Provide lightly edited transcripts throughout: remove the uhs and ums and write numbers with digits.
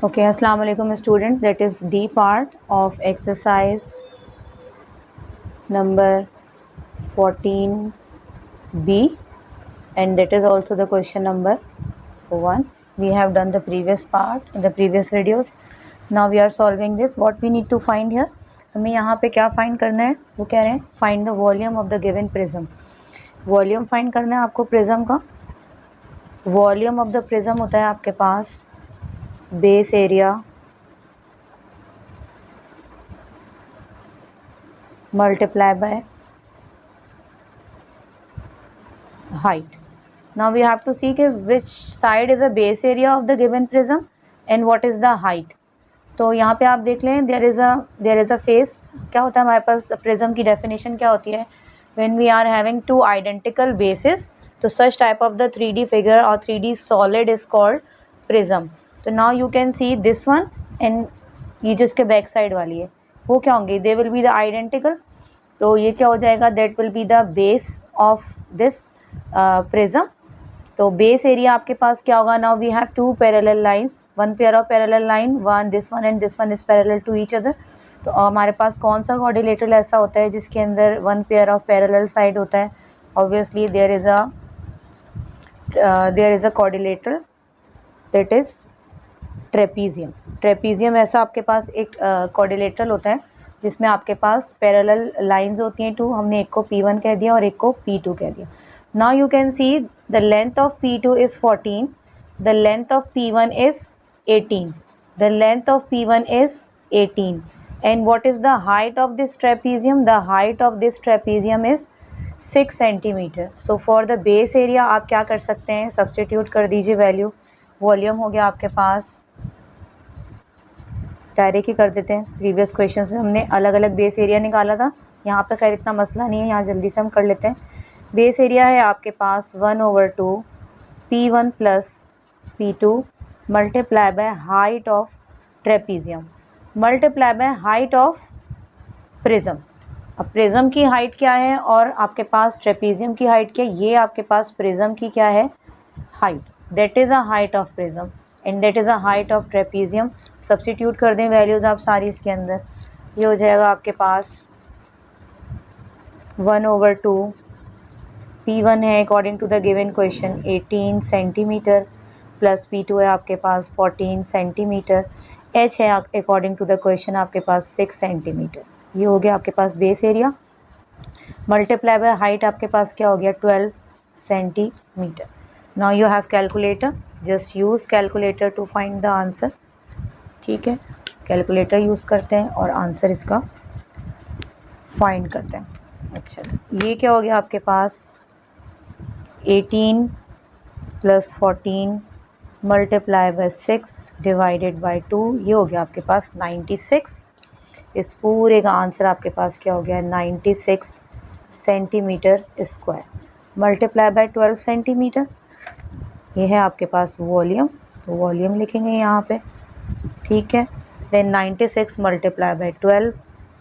Okay, Assalamu alaikum students. That is D part of exercise number 14B, and that is also the question number 1. We have done the previous part in the previous videos. Now we are solving this. What we need to find here, हमें यहाँ पे क्या find करना है, वो कह रहे हैं find the volume of the given prism. Volume find करना है आपको प्रिज्म का. वॉल्यूम ऑफ द प्रिज्म होता है आपके पास base area multiply by height. Now we have to see कि which side is the base area of the given prism and what is the height. तो यहाँ पे आप देख लें there is a face. क्या होता है हमारे पास prism की definition क्या होती है? When we are having two identical bases, तो such type of the 3D figure or 3D solid is called prism. तो now you can see this one and ये जिसके बैक साइड वाली है वो क्या होंगे, they will be the identical. तो ये क्या हो जाएगा, that will be the base of this prism. तो बेस एरिया आपके पास क्या होगा, now we have two parallel lines, one pair of parallel line, one this one and this one is parallel to each other. तो हमारे पास कौन सा quadrilateral ऐसा होता है जिसके अंदर one pair of parallel side होता है? Obviously there is a quadrilateral that is trapezium. Trapezium ऐसा आपके पास एक क्वाड्रिलेटरल होता है जिसमें आपके पास पैरेलल लाइंस होती हैं टू. हमने एक को P1 कह दिया और एक को P2 कह दिया. Now you can see the length of P2 is 14, the length of P1 is 18, the length of P1 is 18. And what is the height of this trapezium? The height of this trapezium is 6 centimetre. So for the base area आप क्या कर सकते हैं, substitute कर दीजिए value. Volume हो गया आपके पास, डायरेक्ट ही कर देते हैं. प्रीवियस क्वेश्चंस में हमने अलग अलग बेस एरिया निकाला था, यहाँ पे खैर इतना मसला नहीं है, यहाँ जल्दी से हम कर लेते हैं. बेस एरिया है आपके पास 1/2 P1 plus P2 multiply by height of trapezium multiply by height of prism. अब प्रिज्म की हाइट क्या है और आपके पास ट्रेपीजियम की हाइट क्या है? ये आपके पास प्रिज्म की क्या है, height. That is a height of prism and that is a height of trapezium. Substitute कर दें वैल्यूज़ आप सारी इसके अंदर. ये हो जाएगा आपके पास 1/2 P1 है according to the given question 18 centimetre plus P2 है आपके पास 14 सेंटीमीटर. H है अकॉर्डिंग टू द क्वेश्चन आपके पास 6 सेंटीमीटर. ये हो गया आपके पास base area. Multiply by height आपके पास क्या हो गया, 12 centimetre. Now you have calculator, just use calculator to find the answer. ठीक है, कैलकुलेटर यूज़ करते हैं और आंसर इसका फाइंड करते हैं. अच्छा, ये क्या हो गया आपके पास 18 plus 14 multiply by 6 divided by 2. ये हो गया आपके पास 96. इस पूरे का आंसर आपके पास क्या हो गया, 96 centimetre square multiply by 12 centimetre. ये है आपके पास वॉल्यूम, तो वॉल्यूम लिखेंगे यहाँ पे. ठीक है, then 96 multiply by 12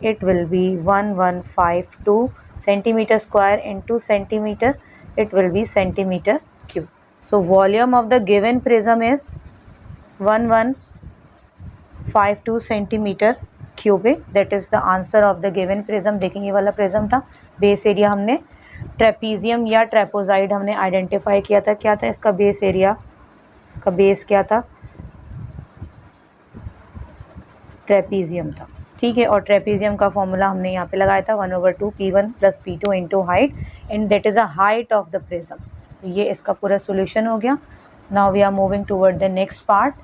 it will be 1152 centimetre square into centimetre, it will be centimetre cube. So volume of the given prism is 1152 centimetre cubic. That is the answer of the given prism. देखेंगे ये वाला prism था. Base area हमने trapezium या ट्रेपोजाइड हमने identify किया था. क्या था इसका बेस एरिया, इसका बेस क्या था, ट्रेपीजियम था. ठीक है, और ट्रेपीजियम का फॉर्मूला हमने यहाँ पे लगाया था 1/2 P1 plus P2 into height and that is a height of the prism. तो ये इसका पूरा सोल्यूशन हो गया. Now we are moving toward the next part.